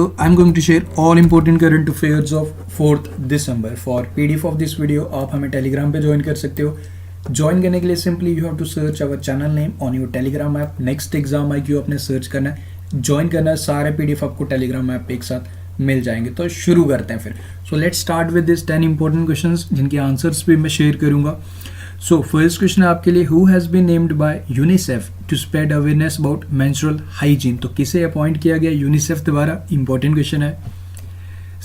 video, I'm going to share all important current affairs of 4th December. For PDF of this video, आप हमें Telegram पे join कर सकते हो. Join करने के लिए simply you have to search our channel name on your Telegram app. Next exam IQ अपने search करना है, join करना है, सारे PDF आपको Telegram app पे एक साथ मिल जाएंगे. तो शुरू करते हैं फिर. So let's start with this 10 important questions जिनके answers भी मैं share करूँगा. So first question है आपके लिए, who has been named by UNICEF to spread awareness about menstrual hygiene? तो किसे अपॉइंट किया गया यूनिसेफ द्वारा? इंपॉर्टेंट क्वेश्चन है.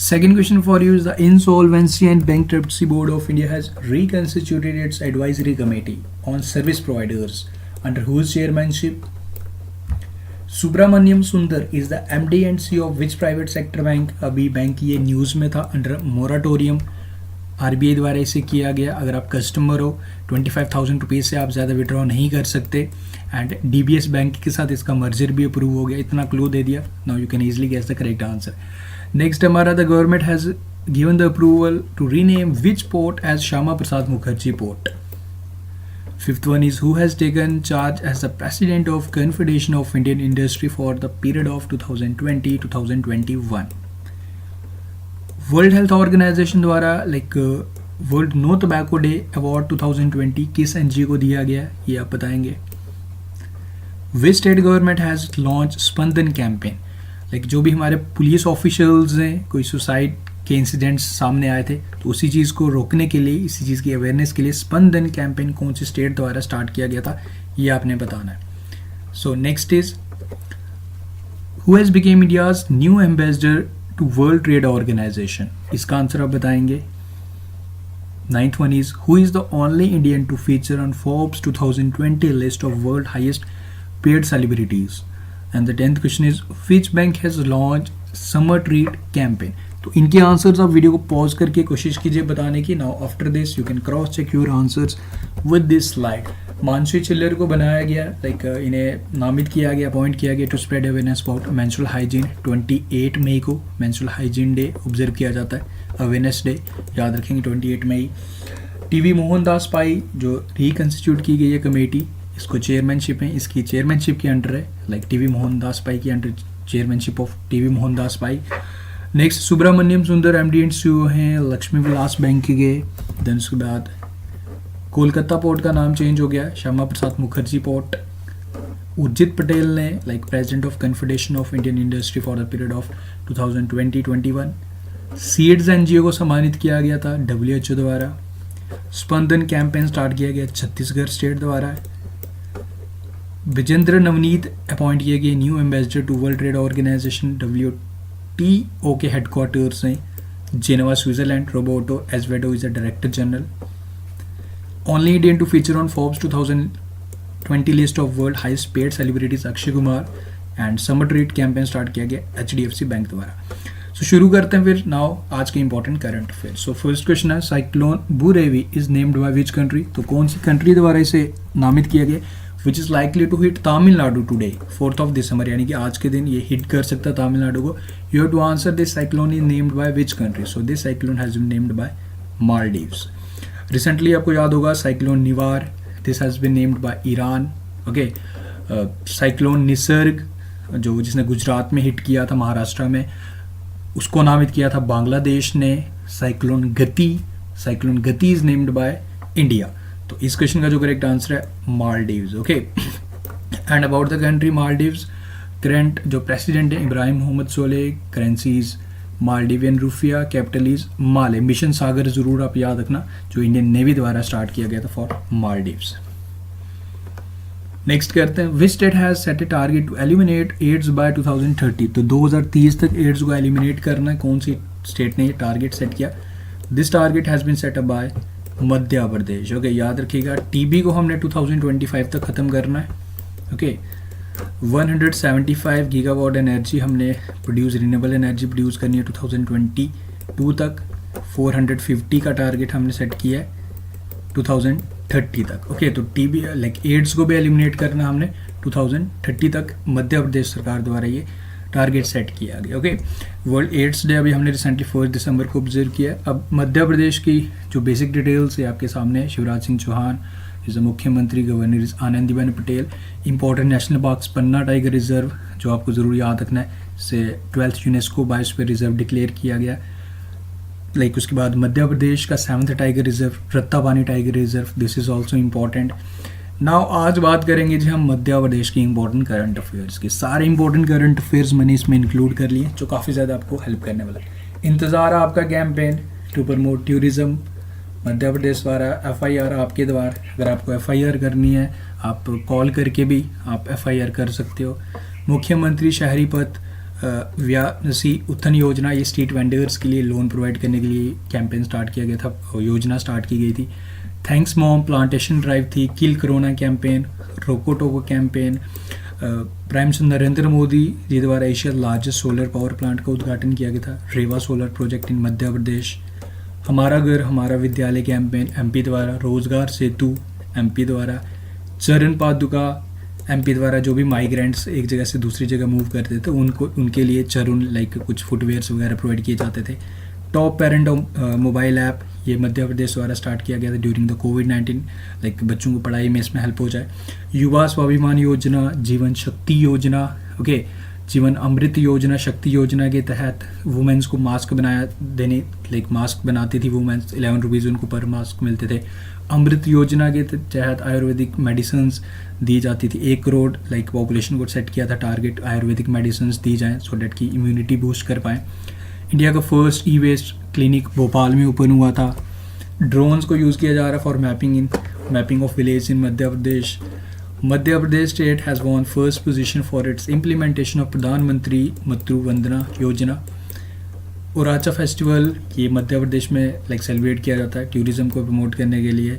Second question for you is the Insolvency and Bankruptcy Board of India has reconstituted its advisory committee on service providers under whose chairmanship? Subramaniam Sundar is the MD and CEO of which private sector bank? अभी bank ये news में था. Under moratorium RBI द्वारा इसे किया गया. अगर आप कस्टमर हो 25,000 रुपीज़ से आप ज़्यादा विड्रॉ नहीं कर सकते. एंड डीबीएस बैंक के साथ इसका मर्जर भी अप्रूव हो गया. इतना क्लू दे दिया. Now you can easily guess the correct answer. Next हमारा, the government has given the approval to rename which port as Shyama Prasad Mukherjee port. Fifth one is, who has taken charge as the president of Confederation of Indian Industry for the period of 2020-2021. World Health Organization द्वारा World No Tobacco Day award 2020 किस NGO को दिया गया, ये आप बताएंगे. Which state government has launch Spandan campaign. जो भी हमारे पुलिस ऑफिशियल्स हैं, कोई सुसाइड के इंसिडेंट्स सामने आए थे, तो उसी चीज़ को रोकने के लिए, इसी चीज़ की अवेयरनेस के लिए स्पंदन कैंपेन कौन सी स्टेट द्वारा स्टार्ट किया गया था, ये आपने बताना है. So next is, who has become India's new ambassador to World Trade Organization. इसका आंसर आप बताएंगे. Ninth one is, who is the only Indian to feature on Forbes 2020 list of world highest paid celebrities. And the 10th question is, which bank has launch summer treat campaign. तो इनके answers आप video को pause करके कोशिश कीजिए बताने की. Now after this you can cross check your answers with this slide. Manasi Chhillar को बनाया गया, इन्हें नामित किया गया, अपॉइंट किया गया to spread awareness about menstrual hygiene. 28 मई को मेंस्ट्रुअल हाइजीन डे ऑब्जर्व किया जाता है, अवेयरनेस डे, याद रखेंगे 28 मई. टीवी मोहनदास पाई जो रिकन्स्टिट्यूट की गई है कमेटी, इसको चेयरमैनशिप है, इसकी चेयरमैनशिप के अंडर है, टीवी मोहनदास पाई की under chairmanship of TV Mohandas Pai. Next, Subramaniam Sundar MD and CEO हैं लक्ष्मी विलास बैंक के. देन उसके बाद कोलकाता पोर्ट का नाम चेंज हो गया, श्यामा प्रसाद मुखर्जी पोर्ट. उर्जित पटेल ने president of Confederation of Indian Industry for the period of 2020-21. SEEDS NGO को सम्मानित किया गया था WHO द्वारा. स्पंदन कैंपेन स्टार्ट किया गया छत्तीसगढ़ स्टेट द्वारा. विजेंद्र नवनीत अपॉइंट किए गए new ambassador to World Trade Organization WTO के हेडक्वार्टर्स हैं Geneva Switzerland. Roberto Azevedo is the director general. Only Indian to feature on Forbes 2020 list of world highest paid celebrities Akshay Kumar. And summer treat campaign start किया गया HDFC bank द्वारा. सो शुरू करते हैं फिर now आज के important current affair. So first question है, cyclone Burevi is named by which country. तो कौन सी कंट्री द्वारा इसे नामित किया गया, which is likely to hit Tamil Nadu today 4th December, यानी कि आज के दिन ये हिट कर सकता है तमिलनाडु को. You have to answer this cyclone is named by which country. So this cyclone has been named by Maldives. Recently आपको याद होगा cyclone Nivar, this has been named by Iran. Okay, cyclone Nisarga जो जिसने गुजरात में हिट किया था, महाराष्ट्र में, उसको नामित किया था बांग्लादेश ने. साइक्लोन गति इज नेम्ड बाय इंडिया. तो इस क्वेश्चन का जो करेक्ट आंसर है Maldives. Okay, and about the country Maldives, current जो प्रेसिडेंट है Ibrahim Mohamed Solih, currencies Maldivian rufiyaa, capital is Male. Mission Sagar जरूर आप याद रखना, जो इंडियन नेवी द्वारा स्टार्ट किया गया था फॉर मालदीव्स. नेक्स्ट करते हैं, which state has set a target to eliminate AIDS by 2030. तो 2030 तक एड्स को एलिमिनेट करना है. कौन सी स्टेट ने ये टारगेट सेट किया? This target has been set up by Madhya Pradesh. Okay, याद रखिएगा टीबी को हमने 2025 तक ख़त्म करना है. ओके, 175 गीगावाट एनर्जी हमने रिन्यूएबल एनर्जी प्रोड्यूस करनी है 2022 तक. 450 का टारगेट हमने सेट किया है 2030 तक. ओके, तो टीबी एड्स को भी एलिमिनेट करना हमने 2030 तक. मध्य प्रदेश सरकार द्वारा ये टारगेट सेट किया गया. ओके, वर्ल्ड एड्स डे अभी हमने रिसेंटली 1 दिसंबर को ऑब्जर्व किया. अब मध्य प्रदेश की जो बेसिक डिटेल्स है आपके सामने. शिवराज सिंह चौहान इज द मुख्यमंत्री, governor is Anandiben Patel. Important national parks, Panna tiger reserve जो आपको ज़रूर याद रखना है, से 12th UNESCO biosphere reserve declare किया गया। लाइक उसके बाद मध्य प्रदेश का 7th tiger reserve, Ratapani tiger reserve, this is also important. Now आज बात करेंगे जी हम मध्य प्रदेश की इंपॉर्टेंट करंट अफेयर्स की। सारे इंपॉर्टेंट करंट अफेयर्स मैंने इसमें इंक्लूड कर लिए जो काफ़ी ज़्यादा आपको हेल्प करने वाला है। इंतज़ार है आपका कैंपेन टू प्रमोट टूरिज्म मध्य प्रदेश द्वारा, FIR आपके द्वारा। अगर आपको FIR करनी है आप कॉल करके भी आप FIR कर सकते हो। मुख्यमंत्री शहरी पथ व्यासी उत्थान योजना, ये स्ट्रीट वेंडर्स के लिए लोन प्रोवाइड करने के लिए कैंपेन स्टार्ट किया गया था, योजना स्टार्ट की गई थी। थैंक्स मॉम प्लांटेशन ड्राइव थी, kill corona campaign, Roko Toko campaign. Prime minister Narendra Modi ji द्वारा Asia largest solar power plant का उद्घाटन किया गया था, रेवा सोलर प्रोजेक्ट इन मध्य प्रदेश। हमारा घर हमारा विद्यालय कैंपेन MP द्वारा, रोजगार सेतु MP द्वारा, चरण पादुका MP द्वारा, जो भी माइग्रेंट्स एक जगह से दूसरी जगह मूव करते थे उनको उनके लिए चरण लाइक कुछ फुटवेयर्स वगैरह प्रोवाइड किए जाते थे। टॉप पेरेंट मोबाइल ऐप, ये मध्य प्रदेश द्वारा स्टार्ट किया गया था ड्यूरिंग द कोविड-19, लाइक बच्चों को पढ़ाई में इसमें हेल्प हो जाए। युवा स्वाभिमान योजना, जीवन शक्ति योजना, ओके, जीवन अमृत योजना, शक्ति योजना के तहत वुमेन्स को मास्क बनाया देने, लाइक मास्क बनाती थी वुमेन्स, 11 रुपीज़ उनको पर मास्क मिलते थे। अमृत योजना के तहत आयुर्वेदिक मेडिसिन दी जाती थी। 1 करोड़ लाइक पॉपुलेशन को सेट किया था टारगेट, आयुर्वेदिक मेडिसिन दी जाएँ सो डेट की इम्यूनिटी बूस्ट कर पाएँ। इंडिया का फर्स्ट ई-वेस्ट क्लिनिक भोपाल में ओपन हुआ था। ड्रोन्स को यूज़ किया जा रहा है for mapping of village in Madhya Pradesh. Madhya Pradesh state has won first position for its implementation of प्रधानमंत्री मातृ वंदना योजना। ओराचा फेस्टिवल ये मध्य प्रदेश में लाइक सेलिब्रेट किया जाता है टूरिज्म को प्रमोट करने के लिए।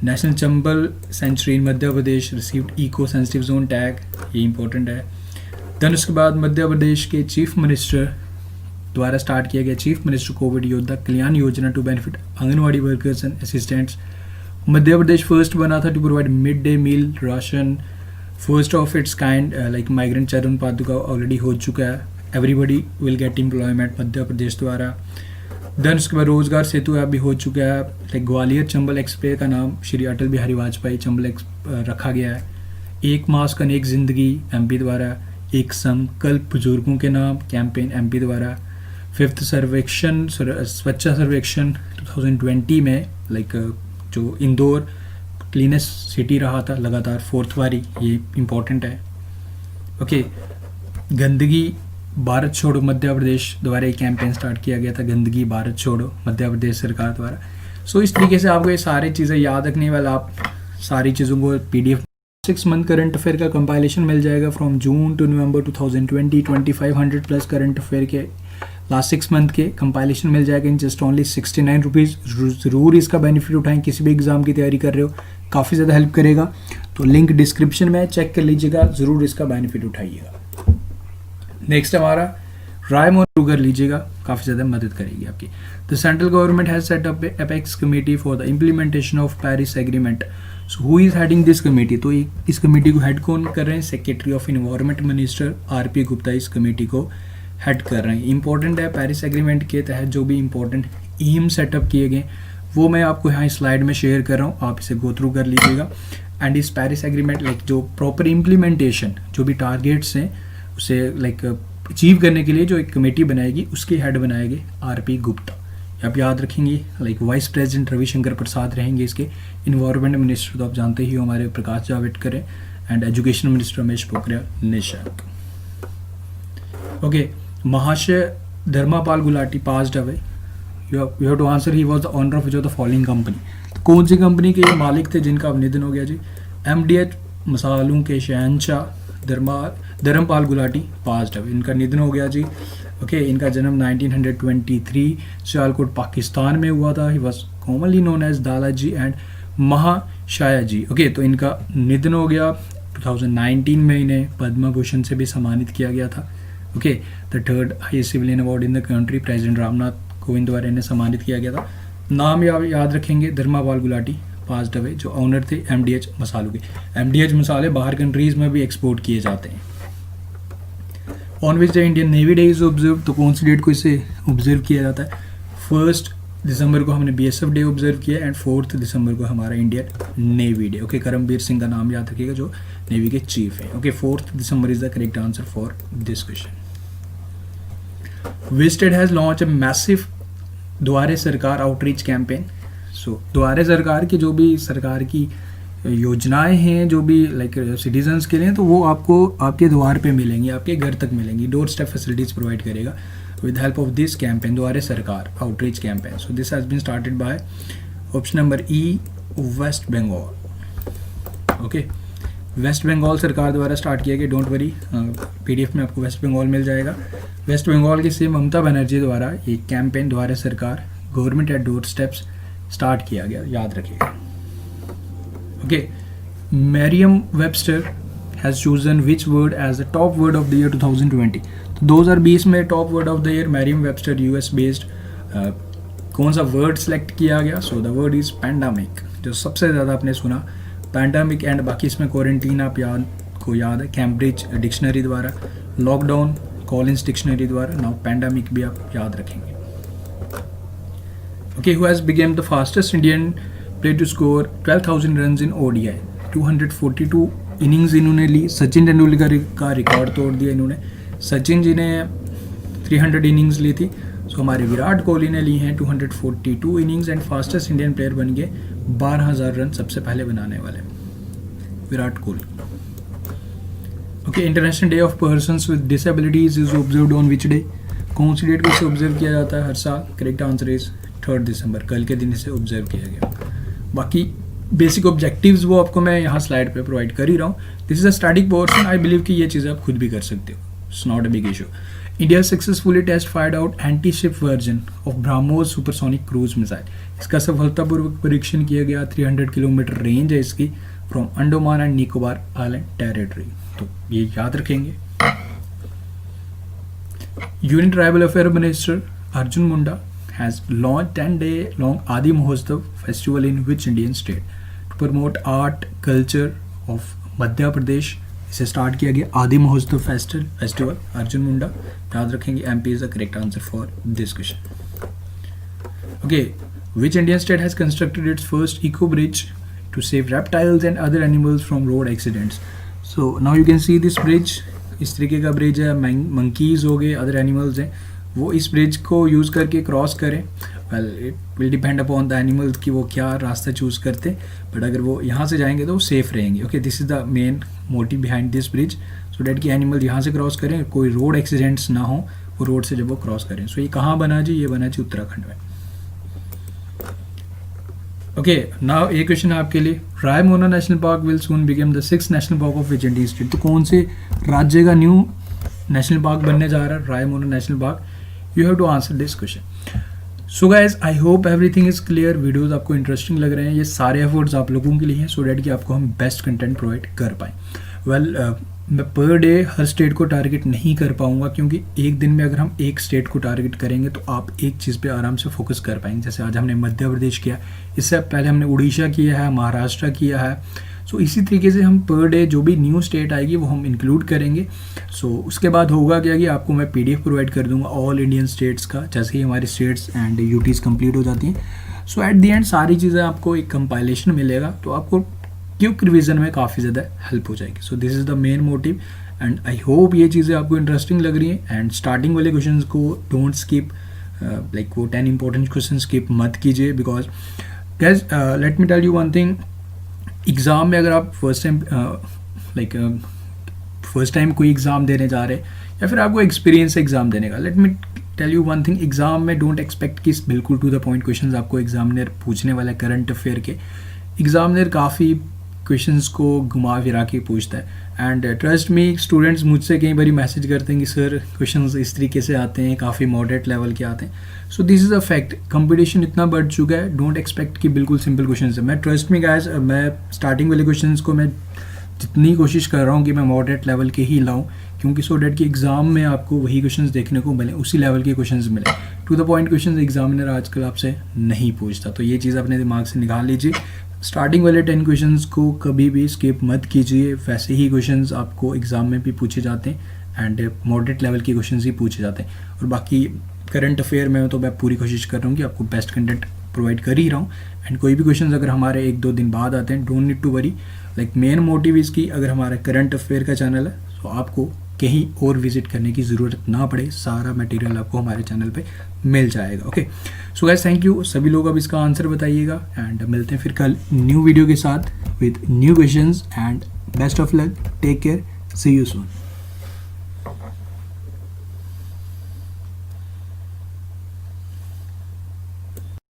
National Chambal sanctuary in Madhya Pradesh received eco sensitive zone tag, ये इंपॉर्टेंट है। देन उसके बाद मध्य प्रदेश के चीफ मिनिस्टर द्वारा स्टार्ट किया गया चीफ मिनिस्टर कोविड योद्धा कल्याण योजना to benefit anganwadi workers and assistants. Madhya Pradesh first बना था to provide mid day meal ration, first of its kind, like migrant Charan Paduka already हो चुका है। Everybody will get employment Madhya Pradesh द्वारा। देन उसके बाद रोजगार सेतु ऐप भी हो चुका है। लाइक ग्वालियर चंबल एक्सप्रेस का नाम श्री अटल बिहारी वाजपेयी चंबल रखा गया है। एक मास्क अनेक जिंदगी MP द्वारा। एक संकल्प बुजुर्गों के नाम कैंपेन MP द्वारा। 5th सर्वेक्षण स्वच्छ सर्वेक्षण 2020 में लाइक जो इंदौर क्लीनेस्ट सिटी रहा था लगातार 4th बारी, ये इम्पोर्टेंट है। ओके, गंदगी भारत छोड़ो मध्य प्रदेश द्वारा एक कैंपेन स्टार्ट किया गया था, गंदगी भारत छोड़ो मध्य प्रदेश सरकार द्वारा। सो इस तरीके से आपको ये सारी चीज़ें याद रखने वाला, आप सारी चीज़ों को PDF 6 मंथ करंट अफेयर का कंपाइलेशन मिल जाएगा from June to November 2020, 2500 plus current affair के लास्ट 6 मंथ के कंपाइलेशन मिल जाएगा इन जस्ट ओनली 69 रुपीज़। ज़रूर इसका बेनिफिट उठाएं, किसी भी एग्ज़ाम की तैयारी कर रहे हो, काफ़ी ज़्यादा हेल्प करेगा। तो लिंक डिस्क्रिप्शन में चेक कर लीजिएगा, ज़रूर इसका बेनिफिट उठाइएगा। नेक्स्ट हमारा रायमोहन शुगर लीजिएगा, काफ़ी ज़्यादा मदद करेगी आपकी। The central government has set up apex committee for the implementation of Paris agreement. So who is heading this committee? तो इस कमेटी को हेड कौन कर रहे हैं? Secretary of environment minister RP Gupta इस कमेटी को हेड कर रहे हैं। इंपॉर्टेंट है, पेरिस एग्रीमेंट के तहत जो भी इंपॉर्टेंट एम सेटअप किए गए वो मैं आपको यहाँ स्लाइड में शेयर कर रहा हूँ, आप इसे गो थ्रू कर लीजिएगा। एंड इस पेरिस एग्रीमेंट लाइक जो प्रॉपर इम्प्लीमेंटेशन, जो भी टारगेट्स हैं उसे लाइक अचीव करने के लिए जो एक कमेटी बनाएगी उसके हेड बनाएंगे RP गुप्ता। आप याद रखेंगे, लाइक वाइस प्रेसिडेंट रविशंकर प्रसाद रहेंगे इसके। इन्वायरमेंट मिनिस्टर तो आप जानते ही हो हमारे प्रकाश जावड़ेकर है, and education minister Ramesh Pokhriyal Nishank. Okay, Mahashay Dharampal Gulati passed away. You have to answer he was the owner of the following company. तो कौन सी कंपनी के ये मालिक थे जिनका अब निधन हो गया जी? MDH मसालों के शहंशाह धर्मपाल गुलाटी पास्ड अवे, इनका निधन हो गया जी। ओके, इनका जन्म 1923 सियालकोट पाकिस्तान में हुआ था। He was commonly known as Dadaji and Mahashaya ji. Okay, तो इनका निधन हो गया। 2019 में इन्हें पद्म भूषण से भी सम्मानित किया गया था। Okay, the 3rd highest civilian award in the country, president Ramnath Kovind द्वारा इन्हें सम्मानित किया गया था। नाम याद रखेंगे, धर्मापाल गुलाटी पास्ड अवे, जो ऑनर थे MDH मसालों के। MDH मसाले बाहर कंट्रीज में भी एक्सपोर्ट किए जाते हैं। On which the Indian navy day is observe, तो कौन सी डेट को इसे ऑब्जर्व किया जाता है? 1 दिसंबर को हमने BSF डे ऑब्जर्व किया एंड 4 दिसंबर को हमारा Indian navy day. Okay, Karambir Singh का नाम याद रखिएगा जो नेवी के चीफ हैं। Okay, 4 December is the correct answer for this question. Which state has launch a massive द्वारे सरकार आउटरीच कैंपेन। सो द्वारे सरकार की जो भी सरकार की योजनाएं हैं जो भी लाइक सिटीजन्स के लिए, तो वो आपको आपके द्वार पे मिलेंगी, आपके घर तक मिलेंगी, डोर स्टेप फैसिलिटीज़ प्रोवाइड करेगा with help of this campaign, द्वारे सरकार outreach campaign. So this has been started by option number E, West Bengal. Okay, West Bengal सरकार द्वारा स्टार्ट किया गया। डोंट वरी, PDF में आपको वेस्ट बंगाल मिल जाएगा। वेस्ट बंगाल के सीएम ममता बनर्जी द्वारा ये कैंपेन द्वारा सरकार government at door steps start किया गया, याद रखिएगा। Okay, Merriam Webster has chosen which word as the top word of the year 2020। 2020 में top word of the year Merriam Webster US based कौन सा वर्ड सेलेक्ट किया गया? So the word is pandemic, जो सबसे ज़्यादा आपने सुना पैंडामिक, एंड बाकी इसमें क्वारंटीन आप याद है कैम्ब्रिज डिक्शनरी द्वारा, लॉकडाउन कॉलिंस डिक्शनरी द्वारा, नाउ पैंडामिक भी आप याद रखेंगे। Okay, who has become the fastest Indian player to score 12,000 runs in ODI। 242 innings इन्होंने ली, सचिन तेंदुलकर का रिकॉर्ड तोड़ दिया इन्होंने। सचिन जी ने 300 इनिंग्स ली थी, सो हमारे विराट कोहली ने ली हैं 242 innings and fastest Indian player बन गए 12,000 रन सबसे पहले बनाने वाले Virat Kohli. Okay, international day of persons with disabilities is observed on which day? कौन सी डेट को इसे ऑब्जर्व किया जाता है हर साल? करेक्ट आंसर इज 3 दिसंबर, कल के दिन इसे ऑब्जर्व किया गया। बाकी बेसिक ऑब्जेक्टिव्स वो आपको मैं यहाँ स्लाइड पे प्रोवाइड कर ही रहा हूँ। This is a static portion, I believe कि ये चीज़ें आप खुद भी कर सकते हो, it's not a big issue. India successfully test fired out anti ship version of BrahMos supersonic cruise missile. इसका सफलतापूर्वक परीक्षण किया गया। 300 किलोमीटर रेंज है इसकी from Andaman and Nicobar island territory, तो ये याद रखेंगे। Union tribal affair minister Arjun Munda has launched 10-day long Adi Mahotsav festival in which Indian state to promote art culture of Madhya Pradesh. इसे स्टार्ट किया गया आदि महोत्सव फेस्टिवल अर्जुन मुंडा, याद रखेंगे। MP is the correct answer for this question. Okay, which Indian state has constructed its first eco bridge to save reptiles and other animals from road accidents? So now you can see this bridge, इस तरीके का bridge है, monkeys हो गए, other animals हैं, वो इस bridge को यूज़ करके क्रॉस करें। Well it will depend upon the animals कि वो क्या रास्ता चूज़ करते, बट अगर वो यहाँ से जाएंगे तो वो सेफ़ रहेंगे। Okay, this is the main motive behind this bridge, so that कि एनिमल यहाँ से क्रॉस करें, कोई रोड एक्सीडेंट्स ना हो वो रोड से जब वो क्रॉस करें। सो ये कहाँ बना जी? ये बना जी उत्तराखंड में। ओके, नाउ एक क्वेश्चन आपके लिए, Raimona national park will soon become the 6th national park of which Indian state? तो कौन से राज्य का न्यू नेशनल पार्क बनने जा रहा है Raimona national park? You have to answer this question. So guys, I hope everything is clear. Videos आपको इंटरेस्टिंग लग रहे हैं, ये सारे एफर्ट्स आप लोगों के लिए हैं सो डैट कि आपको हम बेस्ट कंटेंट प्रोवाइड कर पाएँ। वेल मैं पर डे हर स्टेट को टारगेट नहीं कर पाऊंगा, क्योंकि एक दिन में अगर हम एक स्टेट को टारगेट करेंगे तो आप एक चीज़ पे आराम से फोकस कर पाएंगे। जैसे आज हमने मध्य प्रदेश किया, इससे पहले हमने उड़ीसा किया है, महाराष्ट्र किया है। सो इसी तरीके से हम पर डे जो भी न्यू स्टेट आएगी वो हम इंक्लूड करेंगे। सो उसके बाद होगा क्या कि आपको मैं PDF प्रोवाइड कर दूंगा ऑल इंडियन स्टेट्स का, जैसे ही हमारे स्टेट्स एंड UTs कंप्लीट हो जाती हैं। सो एट द एंड सारी चीज़ें आपको एक कंपाइलेशन मिलेगा, तो आपको क्विक रिवीजन में काफ़ी ज़्यादा हेल्प हो जाएगी। So this is the main motive and I hope ये चीज़ें आपको इंटरेस्टिंग लग रही हैं। एंड स्टार्टिंग वाले क्वेश्चन को डोंट स्किप, लाइक वो 10 इंपॉर्टेंट क्वेश्चन स्किप मत कीजिए, because guys let me tell you one thing, exam में अगर आप फर्स्ट टाइम कोई एग्ज़ाम देने जा रहे हैं या फिर आपको एक्सपीरियंस है एग्ज़ाम देने का, let me tell you one thing, exam में डोंट एक्सपेक्ट कि बिल्कुल टू द पॉइंट क्वेश्चंस आपको एग्जामिनर पूछने वाला है करंट अफेयर के। एग्जामिनर काफ़ी क्वेश्चंस को घुमा फिरा के पूछता है एंड ट्रस्ट मी, स्टूडेंट्स मुझसे कई बार मैसेज करते हैं कि सर क्वेश्चंस इस तरीके से आते हैं, काफ़ी मॉडरेट लेवल के आते हैं। सो this is a fact, competition इतना बढ़ चुका है, डोंट एक्सपेक्ट कि बिल्कुल सिंपल क्वेश्चन है। मैं ट्रस्ट मी गाइस, मैं स्टार्टिंग वाले क्वेश्चन को मैं जितनी कोशिश कर रहा हूँ कि मैं मॉडरेट लेवल के ही लाऊं, क्योंकि सो डैट कि एग्ज़ाम में आपको वही क्वेश्चंस देखने को मिले, उसी लेवल के क्वेश्चंस मिले। To the point questions examiner आजकल आपसे नहीं पूछता, तो ये चीज़ अपने दिमाग से निकाल लीजिए। स्टार्टिंग वाले 10 क्वेश्चंस को कभी भी स्किप मत कीजिए, वैसे ही क्वेश्चंस आपको एग्ज़ाम में भी पूछे जाते हैं एंड मॉडरेट लेवल के क्वेश्चंस ही पूछे जाते हैं। और बाकी करंट अफेयर में तो मैं पूरी कोशिश कर रहा हूँ कि आपको बेस्ट कंटेंट प्रोवाइड कर ही रहा हूँ। एंड कोई भी क्वेश्चंस अगर हमारे 1-2 दिन बाद आते हैं, don't need to worry, like main motive इसकी, अगर हमारा करंट अफेयर का चैनल है तो आपको कहीं और विजिट करने की ज़रूरत ना पड़े, सारा मटेरियल आपको हमारे चैनल पे मिल जाएगा। Okay, so guys thank you, सभी लोग अब इसका आंसर बताइएगा एंड मिलते हैं फिर कल न्यू वीडियो के साथ with new questions and best of luck, take care, see you soon.